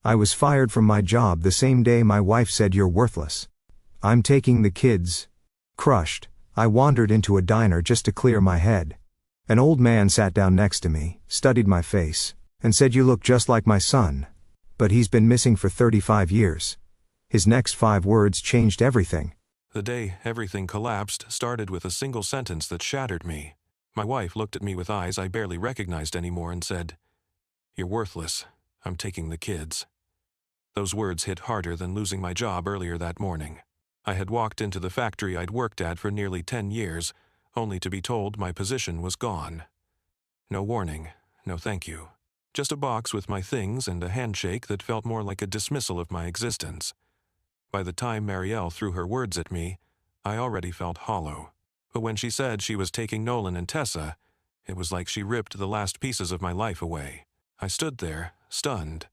I was fired from my job the same day my wife said you're worthless. I'm taking the kids. Crushed, I wandered into a diner just to clear my head. An old man sat down next to me, studied my face, and said you look just like my son. But he's been missing for 35 years. His next 5 words changed everything. The day everything collapsed started with a single sentence that shattered me. My wife looked at me with eyes I barely recognized anymore and said, "You're worthless. I'm taking the kids." Those words hit harder than losing my job earlier that morning. I had walked into the factory I'd worked at for nearly 10 years, only to be told my position was gone. No warning, no thank you. Just a box with my things and a handshake that felt more like a dismissal of my existence. By the time Marielle threw her words at me, I already felt hollow. But when she said she was taking Nolan and Tessa, it was like she ripped the last pieces of my life away. I stood there, stunned,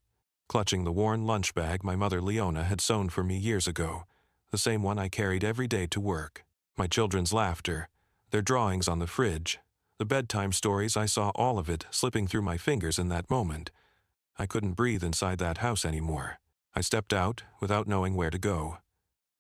clutching the worn lunch bag my mother Leona had sewn for me years ago, the same one I carried every day to work. My children's laughter, their drawings on the fridge, the bedtime stories, I saw all of it slipping through my fingers in that moment. I couldn't breathe inside that house anymore. I stepped out without knowing where to go.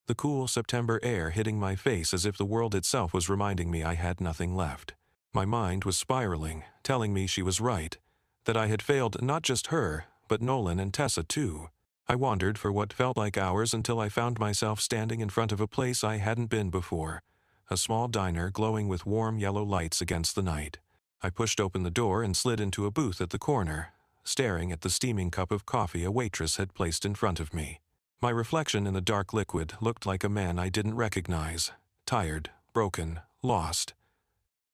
The cool September air hitting my face as if the world itself was reminding me I had nothing left. My mind was spiraling, telling me she was right, that I had failed not just her, but Nolan and Tessa too. I wandered for what felt like hours until I found myself standing in front of a place I hadn't been before, a small diner glowing with warm yellow lights against the night. I pushed open the door and slid into a booth at the corner, staring at the steaming cup of coffee a waitress had placed in front of me. My reflection in the dark liquid looked like a man I didn't recognize, tired, broken, lost.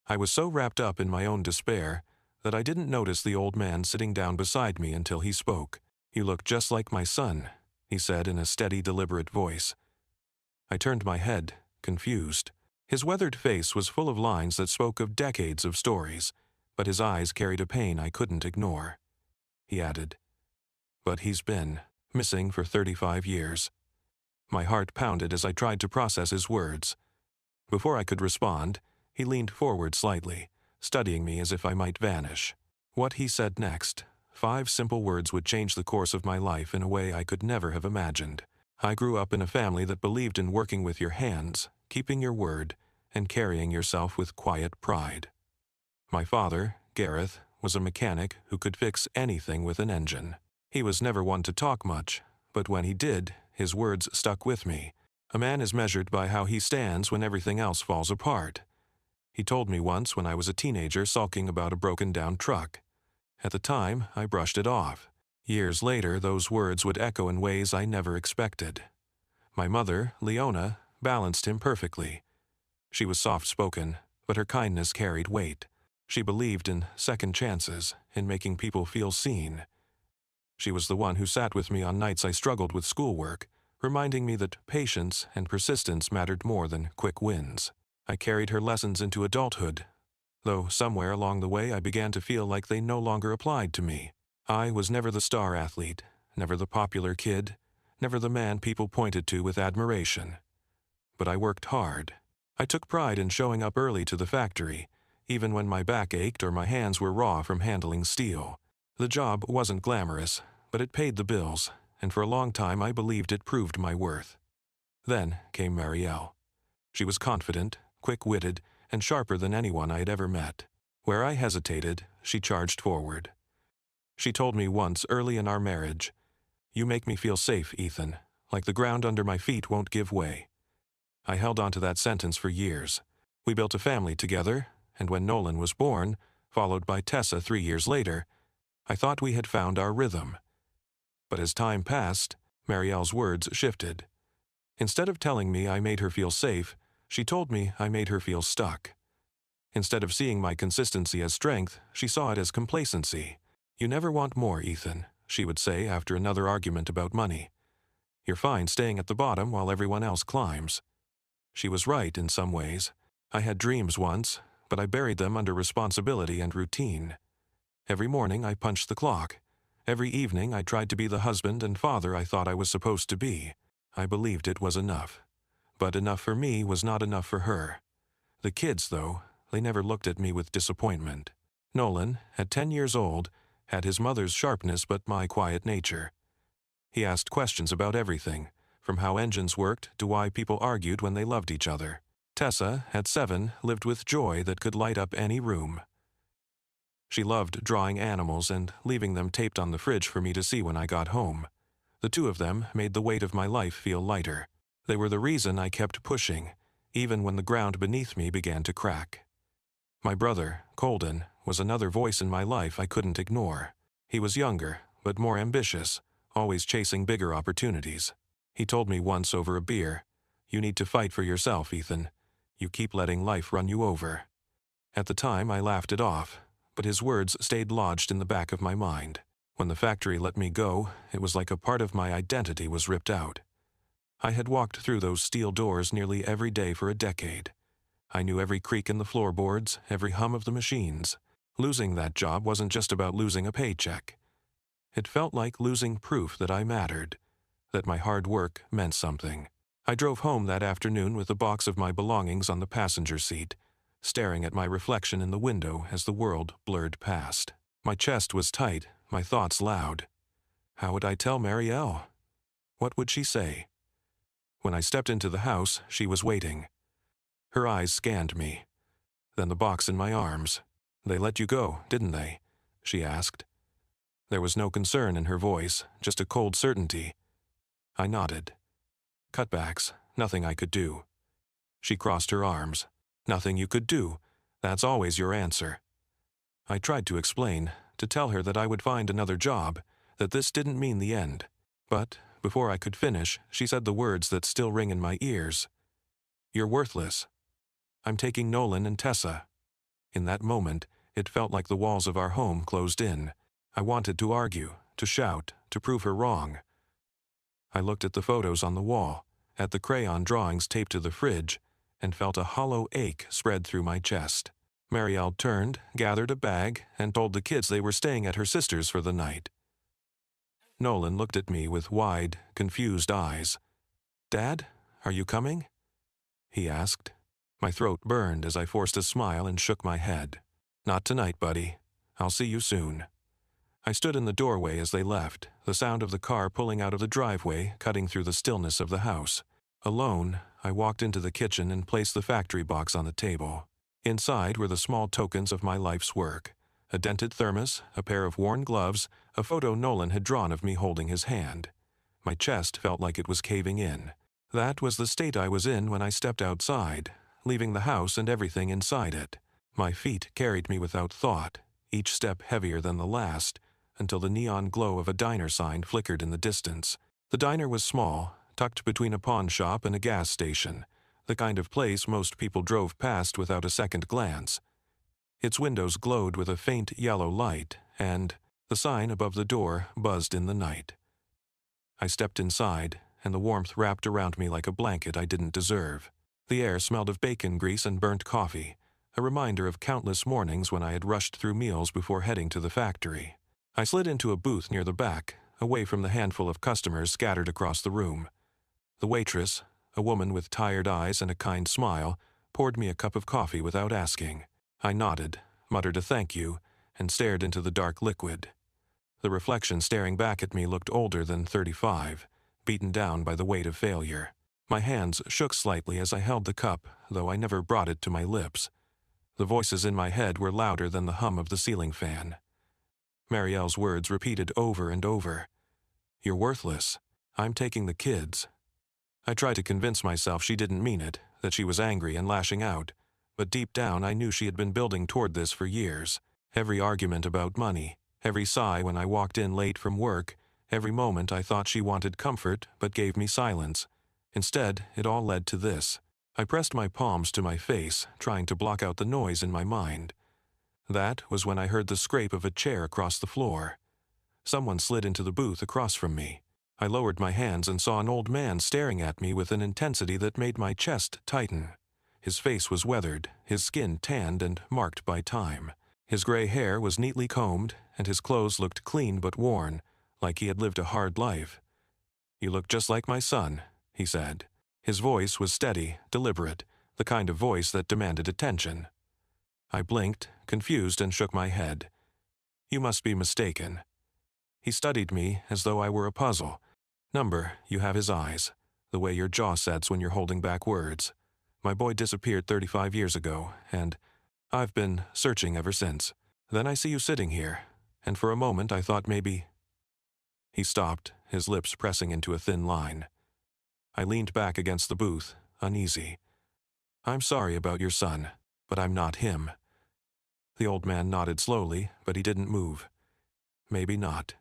I was so wrapped up in my own despair that I didn't notice the old man sitting down beside me until he spoke. "You look just like my son," he said in a steady, deliberate voice. I turned my head, confused. His weathered face was full of lines that spoke of decades of stories, but his eyes carried a pain I couldn't ignore. He added, "But he's been missing for 35 years. My heart pounded as I tried to process his words. Before I could respond, he leaned forward slightly, studying me as if I might vanish. What he said next, 5 simple words, would change the course of my life in a way I could never have imagined. I grew up in a family that believed in working with your hands, keeping your word, and carrying yourself with quiet pride. My father, Gareth, was a mechanic who could fix anything with an engine. He was never one to talk much, but when he did, his words stuck with me. A man is measured by how he stands when everything else falls apart. He told me once when I was a teenager sulking about a broken-down truck. At the time, I brushed it off. Years later, those words would echo in ways I never expected. My mother, Leona, balanced him perfectly. She was soft-spoken, but her kindness carried weight. She believed in second chances, in making people feel seen. She was the one who sat with me on nights I struggled with schoolwork, reminding me that patience and persistence mattered more than quick wins. I carried her lessons into adulthood, though somewhere along the way I began to feel like they no longer applied to me. I was never the star athlete, never the popular kid, never the man people pointed to with admiration. But I worked hard. I took pride in showing up early to the factory, even when my back ached or my hands were raw from handling steel. The job wasn't glamorous, but it paid the bills, and for a long time I believed it proved my worth. Then came Marielle. She was confident, quick-witted, and sharper than anyone I had ever met. Where I hesitated, she charged forward. She told me once early in our marriage, "You make me feel safe, Ethan, like the ground under my feet won't give way." I held on to that sentence for years. We built a family together, and when Nolan was born, followed by Tessa 3 years later, I thought we had found our rhythm. But as time passed, Marielle's words shifted. Instead of telling me I made her feel safe, she told me I made her feel stuck. Instead of seeing my consistency as strength, she saw it as complacency. "You never want more, Ethan," she would say after another argument about money. "You're fine staying at the bottom while everyone else climbs." She was right in some ways. I had dreams once, but I buried them under responsibility and routine. Every morning I punched the clock. Every evening I tried to be the husband and father I thought I was supposed to be. I believed it was enough. But enough for me was not enough for her. The kids, though, they never looked at me with disappointment. Nolan, at 10 years old, had his mother's sharpness but my quiet nature. He asked questions about everything, from how engines worked to why people argued when they loved each other. Tessa, at 7, lived with joy that could light up any room. She loved drawing animals and leaving them taped on the fridge for me to see when I got home. The two of them made the weight of my life feel lighter. They were the reason I kept pushing, even when the ground beneath me began to crack. My brother, Colden, was another voice in my life I couldn't ignore. He was younger, but more ambitious, always chasing bigger opportunities. He told me once over a beer, "You need to fight for yourself, Ethan. You keep letting life run you over." At the time, I laughed it off, but his words stayed lodged in the back of my mind. When the factory let me go, it was like a part of my identity was ripped out. I had walked through those steel doors nearly every day for a decade. I knew every creak in the floorboards, every hum of the machines. Losing that job wasn't just about losing a paycheck. It felt like losing proof that I mattered, that my hard work meant something. I drove home that afternoon with a box of my belongings on the passenger seat, staring at my reflection in the window as the world blurred past. My chest was tight, my thoughts loud. How would I tell Marielle? What would she say? When I stepped into the house, she was waiting. Her eyes scanned me, then the box in my arms. "They let you go, didn't they?" she asked. There was no concern in her voice, just a cold certainty. I nodded. "Cutbacks, nothing I could do." She crossed her arms. "Nothing you could do. That's always your answer." I tried to explain, to tell her that I would find another job, that this didn't mean the end. But before I could finish, she said the words that still ring in my ears. "You're worthless. I'm taking Nolan and Tessa." In that moment, it felt like the walls of our home closed in. I wanted to argue, to shout, to prove her wrong. I looked at the photos on the wall, at the crayon drawings taped to the fridge, and felt a hollow ache spread through my chest. Marielle turned, gathered a bag, and told the kids they were staying at her sister's for the night. Nolan looked at me with wide, confused eyes. "Dad, are you coming?" he asked. My throat burned as I forced a smile and shook my head. "Not tonight, buddy. I'll see you soon." I stood in the doorway as they left, the sound of the car pulling out of the driveway cutting through the stillness of the house. Alone, I walked into the kitchen and placed the factory box on the table. Inside were the small tokens of my life's work: a dented thermos, a pair of worn gloves, a photo Nolan had drawn of me holding his hand. My chest felt like it was caving in. That was the state I was in when I stepped outside, leaving the house and everything inside it. My feet carried me without thought, each step heavier than the last, until the neon glow of a diner sign flickered in the distance. The diner was small, tucked between a pawn shop and a gas station, the kind of place most people drove past without a second glance. Its windows glowed with a faint yellow light, and the sign above the door buzzed in the night. I stepped inside, and the warmth wrapped around me like a blanket I didn't deserve. The air smelled of bacon grease and burnt coffee, a reminder of countless mornings when I had rushed through meals before heading to the factory. I slid into a booth near the back, away from the handful of customers scattered across the room. The waitress, a woman with tired eyes and a kind smile, poured me a cup of coffee without asking. I nodded, muttered a thank you, and stared into the dark liquid. The reflection staring back at me looked older than 35, beaten down by the weight of failure. My hands shook slightly as I held the cup, though I never brought it to my lips. The voices in my head were louder than the hum of the ceiling fan. Marielle's words repeated over and over. "You're worthless. I'm taking the kids." I tried to convince myself she didn't mean it, that she was angry and lashing out, but deep down I knew she had been building toward this for years. Every argument about money, every sigh when I walked in late from work, every moment I thought she wanted comfort but gave me silence. Instead, it all led to this. I pressed my palms to my face, trying to block out the noise in my mind. That was when I heard the scrape of a chair across the floor. Someone slid into the booth across from me. I lowered my hands and saw an old man staring at me with an intensity that made my chest tighten. His face was weathered, his skin tanned and marked by time. His gray hair was neatly combed, and his clothes looked clean but worn, like he had lived a hard life. "You look just like my son," he said. His voice was steady, deliberate, the kind of voice that demanded attention. I blinked, confused, and shook my head. "You must be mistaken." He studied me as though I were a puzzle. Number, you have his eyes. The way your jaw sets when you're holding back words. My boy disappeared 35 years ago, and I've been searching ever since. Then I see you sitting here, and for a moment I thought maybe... He stopped, his lips pressing into a thin line. I leaned back against the booth, uneasy. I'm sorry about your son, but I'm not him. The old man nodded slowly, but he didn't move. Maybe not.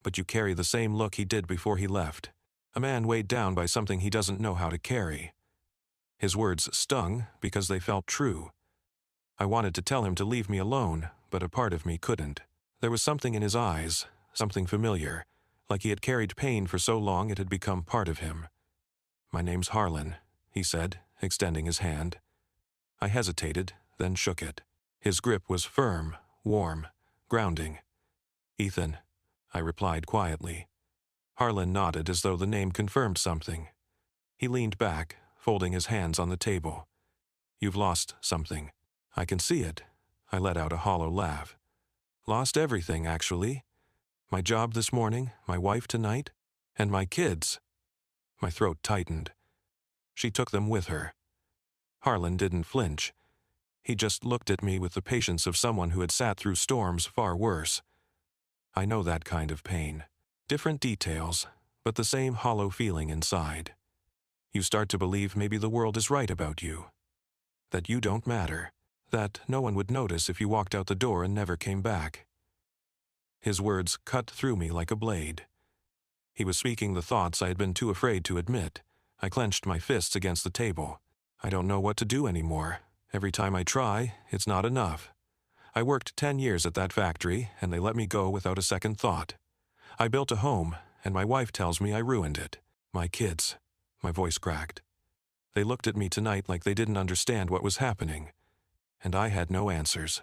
But you carry the same look he did before he left. A man weighed down by something he doesn't know how to carry. His words stung because they felt true. I wanted to tell him to leave me alone, but a part of me couldn't. There was something in his eyes, something familiar, like he had carried pain for so long it had become part of him. My name's Harlan, he said, extending his hand. I hesitated, then shook it. His grip was firm, warm, grounding. Ethan, I replied quietly. Harlan nodded as though the name confirmed something. He leaned back, folding his hands on the table. You've lost something. I can see it. I let out a hollow laugh. Lost everything, actually. My job this morning, my wife tonight, and my kids. My throat tightened. She took them with her. Harlan didn't flinch. He just looked at me with the patience of someone who had sat through storms far worse. I know that kind of pain. Different details, but the same hollow feeling inside. You start to believe maybe the world is right about you. That you don't matter. That no one would notice if you walked out the door and never came back. His words cut through me like a blade. He was speaking the thoughts I had been too afraid to admit. I clenched my fists against the table. I don't know what to do anymore. Every time I try, it's not enough. I worked 10 years at that factory, and they let me go without a second thought. I built a home, and my wife tells me I ruined it. My kids. My voice cracked. They looked at me tonight like they didn't understand what was happening, and I had no answers.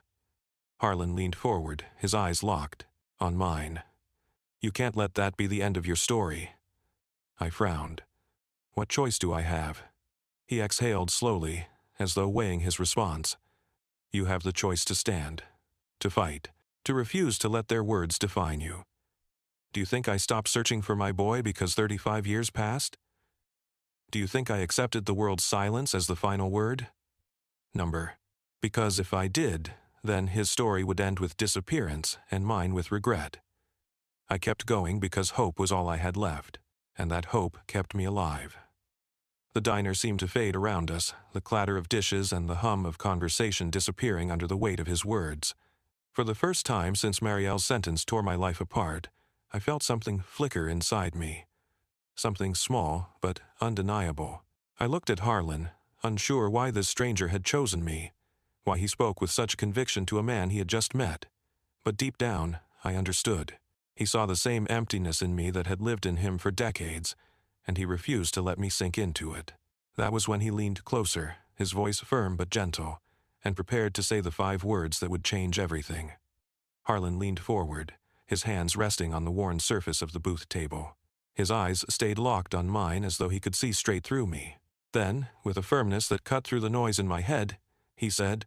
Harlan leaned forward, his eyes locked on mine. You can't let that be the end of your story. I frowned. What choice do I have? He exhaled slowly, as though weighing his response. You have the choice to stand, to fight, to refuse to let their words define you. Do you think I stopped searching for my boy because 35 years passed? Do you think I accepted the world's silence as the final word? Number. Because if I did, then his story would end with disappearance and mine with regret. I kept going because hope was all I had left, and that hope kept me alive. The diner seemed to fade around us, the clatter of dishes and the hum of conversation disappearing under the weight of his words. For the first time since Marielle's sentence tore my life apart, I felt something flicker inside me. Something small, but undeniable. I looked at Harlan, unsure why this stranger had chosen me, why he spoke with such conviction to a man he had just met. But deep down, I understood. He saw the same emptiness in me that had lived in him for decades, and he refused to let me sink into it. That was when he leaned closer, his voice firm but gentle, and prepared to say the 5 words that would change everything. Harlan leaned forward, his hands resting on the worn surface of the booth table. His eyes stayed locked on mine as though he could see straight through me. Then, with a firmness that cut through the noise in my head, he said,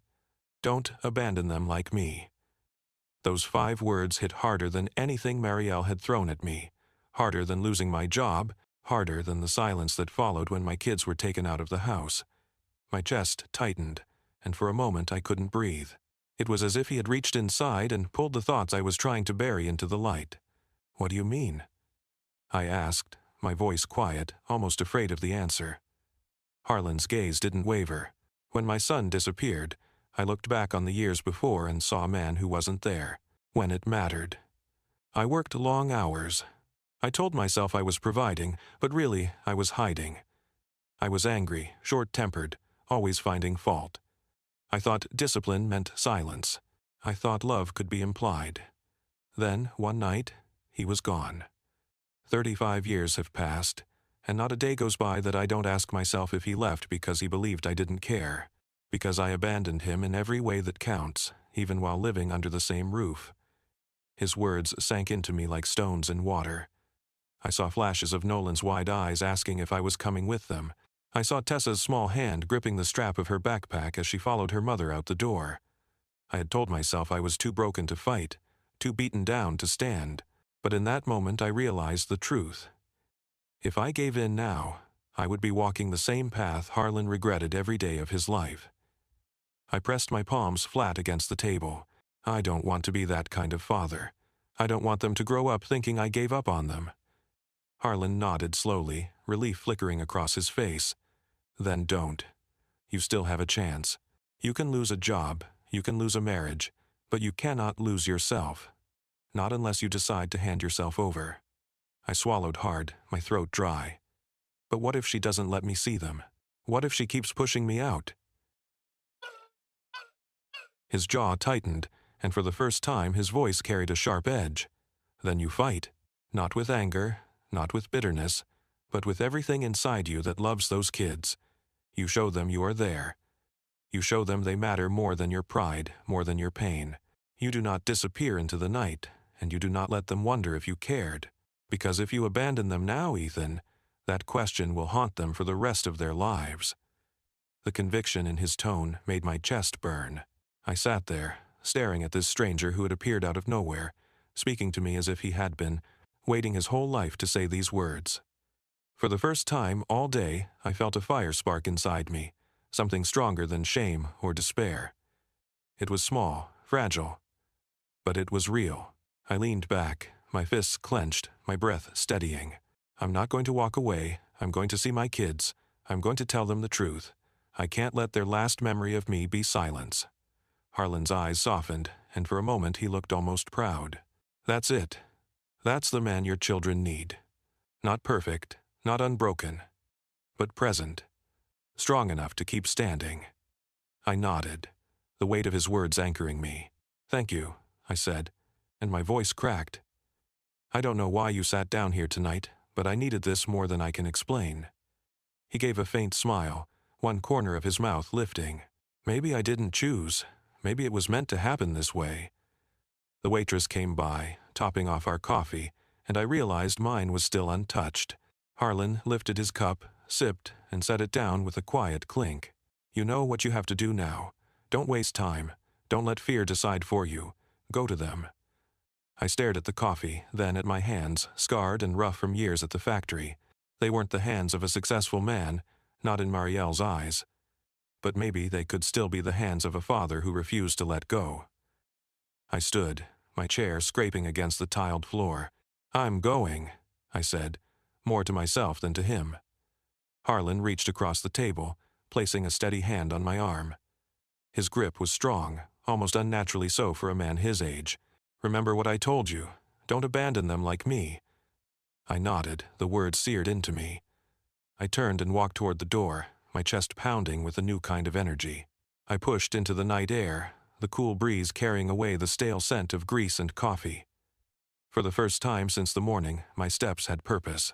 "Don't abandon them like me." Those 5 words hit harder than anything Marielle had thrown at me, harder than losing my job, harder than the silence that followed when my kids were taken out of the house. My chest tightened, and for a moment I couldn't breathe. It was as if he had reached inside and pulled the thoughts I was trying to bury into the light. "What do you mean?" I asked, my voice quiet, almost afraid of the answer. Harlan's gaze didn't waver. When my son disappeared, I looked back on the years before and saw a man who wasn't there, when it mattered. I worked long hours. I told myself I was providing, but really I was hiding. I was angry, short-tempered, always finding fault. I thought discipline meant silence. I thought love could be implied. Then, one night, he was gone. 35 years have passed, and not a day goes by that I don't ask myself if he left because he believed I didn't care, because I abandoned him in every way that counts, even while living under the same roof. His words sank into me like stones in water. I saw flashes of Nolan's wide eyes asking if I was coming with them. I saw Tessa's small hand gripping the strap of her backpack as she followed her mother out the door. I had told myself I was too broken to fight, too beaten down to stand, but in that moment I realized the truth. If I gave in now, I would be walking the same path Harlan regretted every day of his life. I pressed my palms flat against the table. I don't want to be that kind of father. I don't want them to grow up thinking I gave up on them. Harlan nodded slowly, relief flickering across his face. Then don't. You still have a chance. You can lose a job, you can lose a marriage, but you cannot lose yourself. Not unless you decide to hand yourself over. I swallowed hard, my throat dry. But what if she doesn't let me see them? What if she keeps pushing me out? His jaw tightened, and for the first time his voice carried a sharp edge. Then you fight. Not with anger, not with bitterness, but with everything inside you that loves those kids. You show them you are there. You show them they matter more than your pride, more than your pain. You do not disappear into the night, and you do not let them wonder if you cared. Because if you abandon them now, Ethan, that question will haunt them for the rest of their lives. The conviction in his tone made my chest burn. I sat there, staring at this stranger who had appeared out of nowhere, speaking to me as if he had been, waiting his whole life to say these words. For the first time all day, I felt a fire spark inside me, something stronger than shame or despair. It was small, fragile, but it was real. I leaned back, my fists clenched, my breath steadying. I'm not going to walk away. I'm going to see my kids. I'm going to tell them the truth. I can't let their last memory of me be silence. Harlan's eyes softened, and for a moment he looked almost proud. That's it. That's the man your children need. Not perfect, not unbroken, but present. Strong enough to keep standing. I nodded, the weight of his words anchoring me. Thank you, I said, and my voice cracked. I don't know why you sat down here tonight, but I needed this more than I can explain. He gave a faint smile, one corner of his mouth lifting. Maybe I didn't choose. Maybe it was meant to happen this way. The waitress came by, topping off our coffee, and I realized mine was still untouched. Harlan lifted his cup, sipped, and set it down with a quiet clink. You know what you have to do now. Don't waste time. Don't let fear decide for you. Go to them. I stared at the coffee, then at my hands, scarred and rough from years at the factory. They weren't the hands of a successful man, not in Marielle's eyes. But maybe they could still be the hands of a father who refused to let go. I stood, my chair scraping against the tiled floor. I'm going, I said, more to myself than to him. Harlan reached across the table, placing a steady hand on my arm. His grip was strong, almost unnaturally so for a man his age. Remember what I told you. Don't abandon them like me. I nodded, the words seared into me. I turned and walked toward the door, my chest pounding with a new kind of energy. I pushed into the night air, the cool breeze carrying away the stale scent of grease and coffee. For the first time since the morning, my steps had purpose.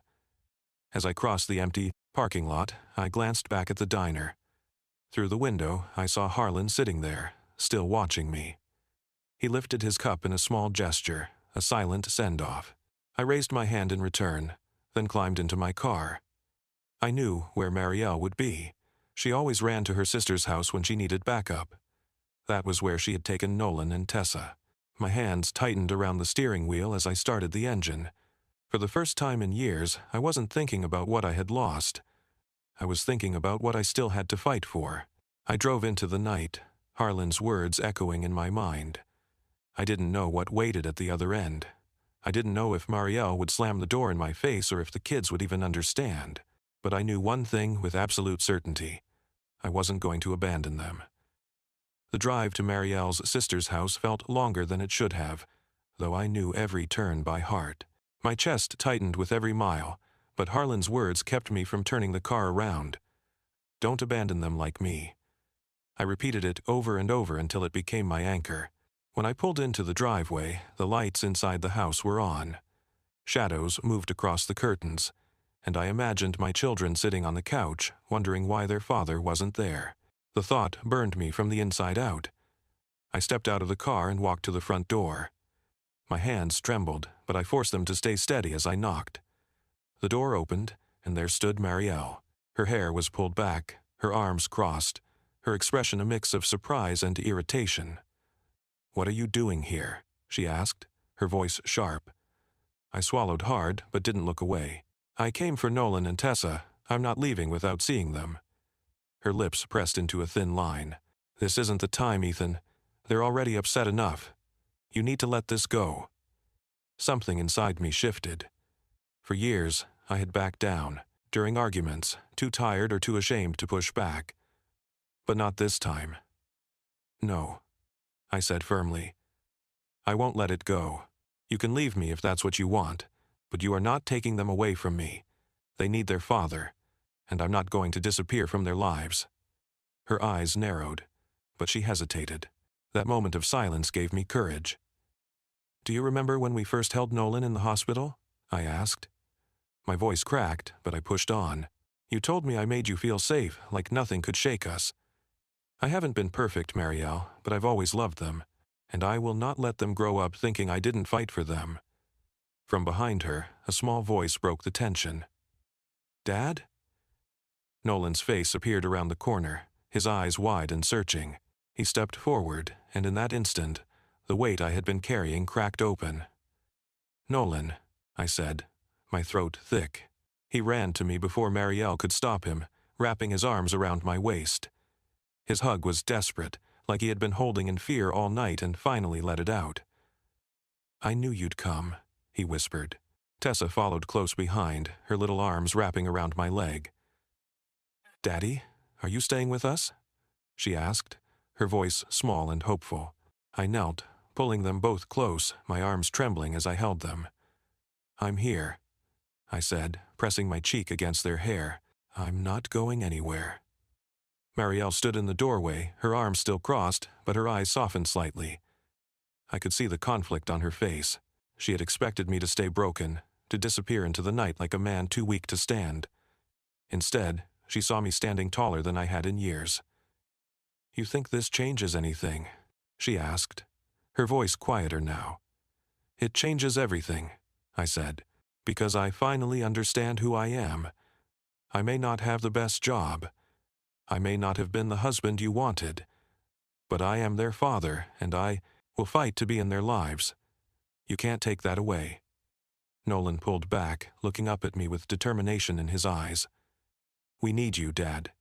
As I crossed the empty parking lot, I glanced back at the diner. Through the window, I saw Harlan sitting there, still watching me. He lifted his cup in a small gesture, a silent send-off. I raised my hand in return, then climbed into my car. I knew where Marielle would be. She always ran to her sister's house when she needed backup. That was where she had taken Nolan and Tessa. My hands tightened around the steering wheel as I started the engine. For the first time in years, I wasn't thinking about what I had lost. I was thinking about what I still had to fight for. I drove into the night, Harlan's words echoing in my mind. I didn't know what waited at the other end. I didn't know if Marielle would slam the door in my face or if the kids would even understand. But I knew one thing with absolute certainty. I wasn't going to abandon them. The drive to Marielle's sister's house felt longer than it should have, though I knew every turn by heart. My chest tightened with every mile, but Harlan's words kept me from turning the car around. Don't abandon them like me. I repeated it over and over until it became my anchor. When I pulled into the driveway, the lights inside the house were on. Shadows moved across the curtains, and I imagined my children sitting on the couch, wondering why their father wasn't there. The thought burned me from the inside out. I stepped out of the car and walked to the front door. My hands trembled, but I forced them to stay steady as I knocked. The door opened, and there stood Marielle. Her hair was pulled back, her arms crossed, her expression a mix of surprise and irritation. "What are you doing here?" she asked, her voice sharp. I swallowed hard, but didn't look away. I came for Nolan and Tessa. I'm not leaving without seeing them. Her lips pressed into a thin line. This isn't the time, Ethan. They're already upset enough. You need to let this go. Something inside me shifted. For years, I had backed down, during arguments, too tired or too ashamed to push back. But not this time. No, I said firmly. I won't let it go. You can leave me if that's what you want, but you are not taking them away from me. They need their father, and I'm not going to disappear from their lives. Her eyes narrowed, but she hesitated. That moment of silence gave me courage. Do you remember when we first held Nolan in the hospital? I asked. My voice cracked, but I pushed on. You told me I made you feel safe, like nothing could shake us. I haven't been perfect, Marielle, but I've always loved them, and I will not let them grow up thinking I didn't fight for them. From behind her, a small voice broke the tension. Dad? Nolan's face appeared around the corner, his eyes wide and searching. He stepped forward, and in that instant, the weight I had been carrying cracked open. Nolan, I said, my throat thick. He ran to me before Marielle could stop him, wrapping his arms around my waist. His hug was desperate, like he had been holding in fear all night and finally let it out. I knew you'd come, he whispered. Tessa followed close behind, her little arms wrapping around my leg. Daddy, are you staying with us? She asked, her voice small and hopeful. I knelt, pulling them both close, my arms trembling as I held them. I'm here, I said, pressing my cheek against their hair. I'm not going anywhere. Marielle stood in the doorway, her arms still crossed, but her eyes softened slightly. I could see the conflict on her face. She had expected me to stay broken, to disappear into the night like a man too weak to stand. Instead, she saw me standing taller than I had in years. You think this changes anything? She asked, her voice quieter now. It changes everything, I said, because I finally understand who I am. I may not have the best job. I may not have been the husband you wanted, but I am their father, and I will fight to be in their lives. You can't take that away. Nolan pulled back, looking up at me with determination in his eyes. We need you, Dad.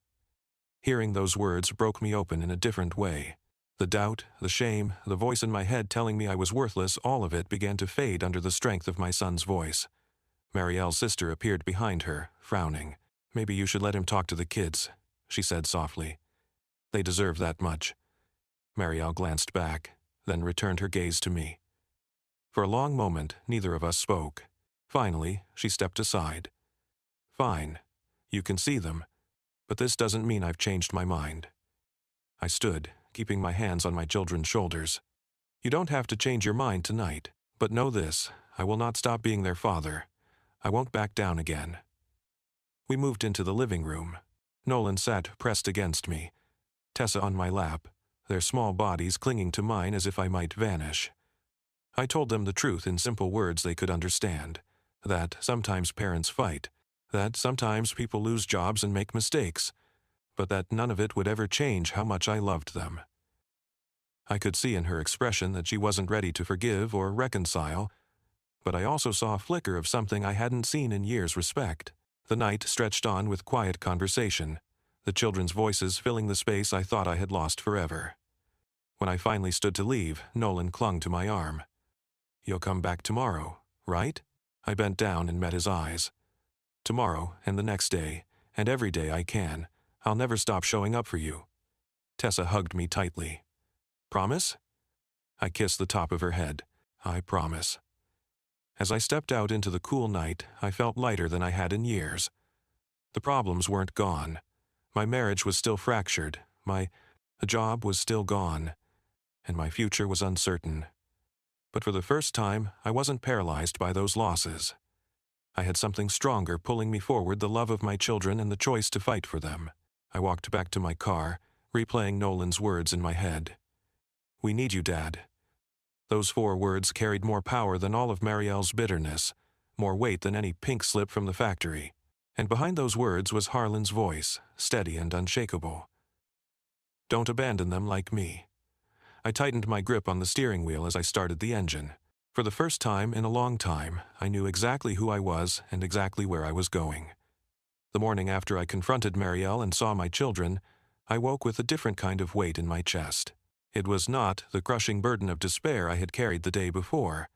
Hearing those words broke me open in a different way. The doubt, the shame, the voice in my head telling me I was worthless, all of it began to fade under the strength of my son's voice. Marielle's sister appeared behind her, frowning. Maybe you should let him talk to the kids, she said softly. They deserve that much. Marielle glanced back, then returned her gaze to me. For a long moment, neither of us spoke. Finally, she stepped aside. Fine. You can see them. But this doesn't mean I've changed my mind. I stood, keeping my hands on my children's shoulders. You don't have to change your mind tonight, but know this, I will not stop being their father. I won't back down again. We moved into the living room. Nolan sat pressed against me, Tessa on my lap, their small bodies clinging to mine as if I might vanish. I told them the truth in simple words they could understand, that sometimes parents fight, that sometimes people lose jobs and make mistakes, but that none of it would ever change how much I loved them. I could see in her expression that she wasn't ready to forgive or reconcile, but I also saw a flicker of something I hadn't seen in years: respect. The night stretched on with quiet conversation, the children's voices filling the space I thought I had lost forever. When I finally stood to leave, Nolan clung to my arm. You'll come back tomorrow, right? I bent down and met his eyes. Tomorrow, and the next day, and every day I can, I'll never stop showing up for you. Tessa hugged me tightly. Promise? I kissed the top of her head. I promise. As I stepped out into the cool night, I felt lighter than I had in years. The problems weren't gone. My marriage was still fractured, my job was still gone, and my future was uncertain. But for the first time, I wasn't paralyzed by those losses. I had something stronger pulling me forward: the love of my children and the choice to fight for them. I walked back to my car, replaying Nolan's words in my head. We need you, Dad. Those 4 words carried more power than all of Marielle's bitterness, more weight than any pink slip from the factory. And behind those words was Harlan's voice, steady and unshakable. Don't abandon them like me. I tightened my grip on the steering wheel as I started the engine. For For the first time in a long time, I knew exactly who I was and exactly where I was going. The morning after I confronted Marielle and saw my children, I woke with a different kind of weight in my chest. It was not the crushing burden of despair I had carried the day before.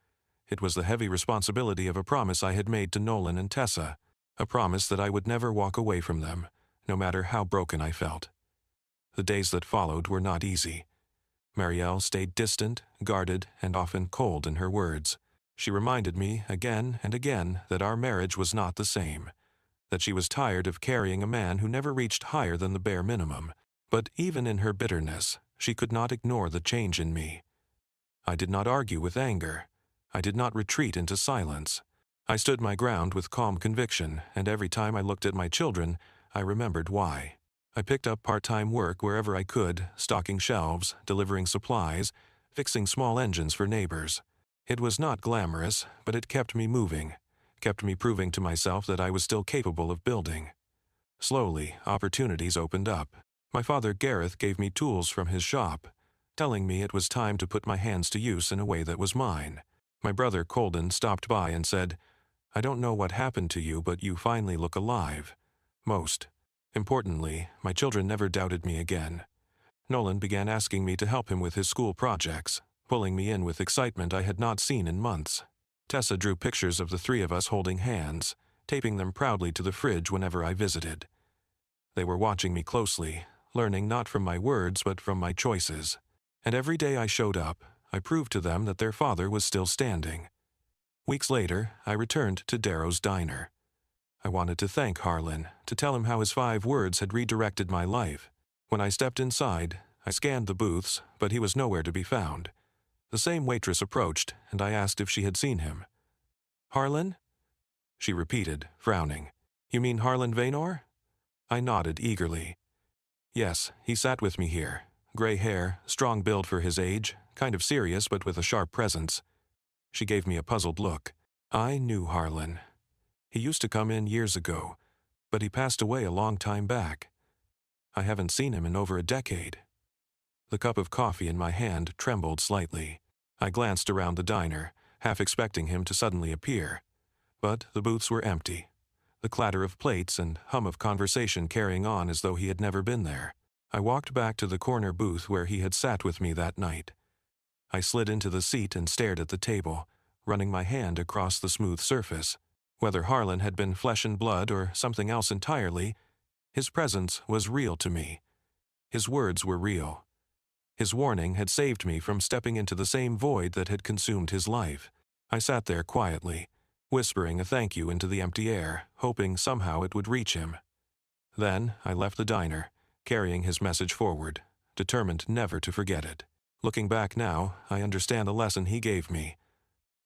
It was the heavy responsibility of a promise I had made to Nolan and Tessa, a promise that I would never walk away from them, no matter how broken I felt. The days that followed were not easy. Marielle stayed distant, guarded, and often cold in her words. She reminded me again and again that our marriage was not the same, that she was tired of carrying a man who never reached higher than the bare minimum. But even in her bitterness, she could not ignore the change in me. I did not argue with anger. I did not retreat into silence. I stood my ground with calm conviction, and every time I looked at my children, I remembered why. I picked up part-time work wherever I could, stocking shelves, delivering supplies, fixing small engines for neighbors. It was not glamorous, but it kept me moving, kept me proving to myself that I was still capable of building. Slowly, opportunities opened up. My father Gareth gave me tools from his shop, telling me it was time to put my hands to use in a way that was mine. My brother Colden stopped by and said, "I don't know what happened to you, but you finally look alive." Most importantly, my children never doubted me again. Nolan began asking me to help him with his school projects, pulling me in with excitement I had not seen in months. Tessa drew pictures of the three of us holding hands, taping them proudly to the fridge whenever I visited. They were watching me closely, learning not from my words but from my choices. And every day I showed up, I proved to them that their father was still standing. Weeks later, I returned to Darrow's diner. I wanted to thank Harlan, to tell him how his 5 words had redirected my life. When I stepped inside, I scanned the booths, but he was nowhere to be found. The same waitress approached, and I asked if she had seen him. "Harlan?" She repeated, frowning. "You mean Harlan Vaynor?" I nodded eagerly. "Yes, he sat with me here. Gray hair, strong build for his age, kind of serious but with a sharp presence." She gave me a puzzled look. I knew Harlan. He used to come in years ago, but he passed away a long time back. I haven't seen him in over a decade. The cup of coffee in my hand trembled slightly. I glanced around the diner, half expecting him to suddenly appear. But the booths were empty, the clatter of plates and hum of conversation carrying on as though he had never been there. I walked back to the corner booth where he had sat with me that night. I slid into the seat and stared at the table, running my hand across the smooth surface. Whether Harlan had been flesh and blood or something else entirely, his presence was real to me. His words were real. His warning had saved me from stepping into the same void that had consumed his life. I sat there quietly, whispering a thank you into the empty air, hoping somehow it would reach him. Then I left the diner, carrying his message forward, determined never to forget it. Looking back now, I understand the lesson he gave me.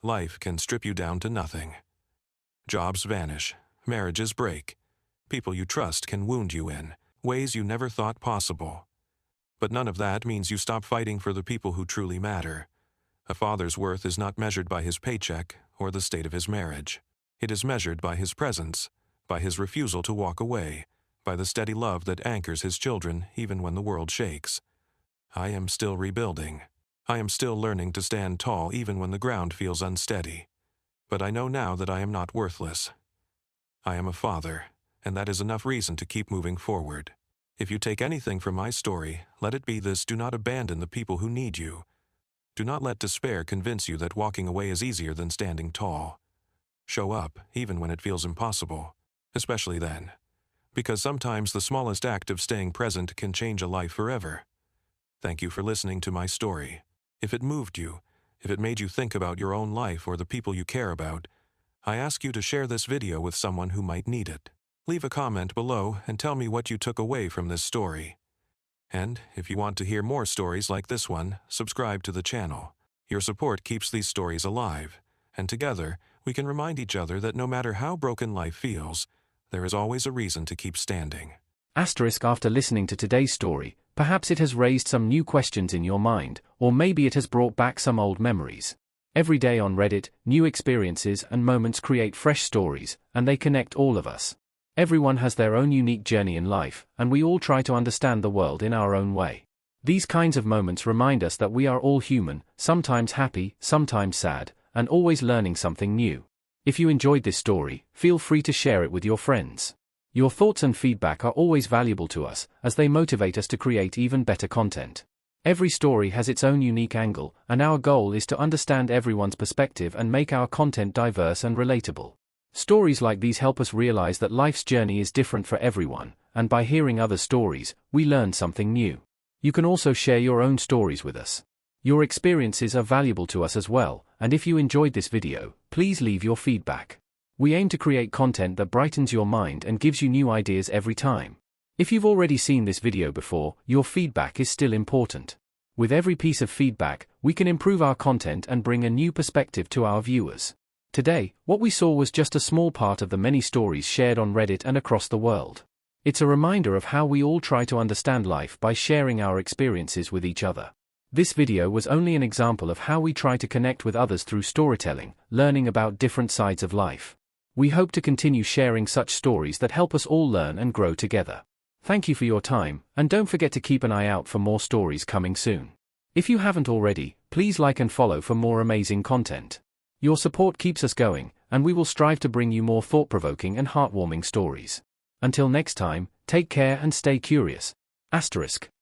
Life can strip you down to nothing. Jobs vanish, marriages break. People you trust can wound you in ways you never thought possible. But none of that means you stop fighting for the people who truly matter. A father's worth is not measured by his paycheck or the state of his marriage. It is measured by his presence, by his refusal to walk away, by the steady love that anchors his children even when the world shakes. I am still rebuilding. I am still learning to stand tall even when the ground feels unsteady. But I know now that I am not worthless. I am a father, and that is enough reason to keep moving forward. If you take anything from my story, let it be this: do not abandon the people who need you. Do not let despair convince you that walking away is easier than standing tall. Show up, even when it feels impossible, especially then. Because sometimes the smallest act of staying present can change a life forever. Thank you for listening to my story. If it moved you, if it made you think about your own life or the people you care about, I ask you to share this video with someone who might need it. Leave a comment below and tell me what you took away from this story. And if you want to hear more stories like this one, subscribe to the channel. Your support keeps these stories alive, and together we can remind each other that no matter how broken life feels, there is always a reason to keep standing. After listening to today's story, perhaps it has raised some new questions in your mind, or maybe it has brought back some old memories. Every day on Reddit, new experiences and moments create fresh stories, and they connect all of us. Everyone has their own unique journey in life, and we all try to understand the world in our own way. These kinds of moments remind us that we are all human, sometimes happy, sometimes sad, and always learning something new. If you enjoyed this story, feel free to share it with your friends. Your thoughts and feedback are always valuable to us, as they motivate us to create even better content. Every story has its own unique angle, and our goal is to understand everyone's perspective and make our content diverse and relatable. Stories like these help us realize that life's journey is different for everyone, and by hearing other stories, we learn something new. You can also share your own stories with us. Your experiences are valuable to us as well, and if you enjoyed this video, please leave your feedback. We aim to create content that brightens your mind and gives you new ideas every time. If you've already seen this video before, your feedback is still important. With every piece of feedback, we can improve our content and bring a new perspective to our viewers. Today, what we saw was just a small part of the many stories shared on Reddit and across the world. It's a reminder of how we all try to understand life by sharing our experiences with each other. This video was only an example of how we try to connect with others through storytelling, learning about different sides of life. We hope to continue sharing such stories that help us all learn and grow together. Thank you for your time, and don't forget to keep an eye out for more stories coming soon. If you haven't already, please like and follow for more amazing content. Your support keeps us going, and we will strive to bring you more thought-provoking and heartwarming stories. Until next time, take care and stay curious. ****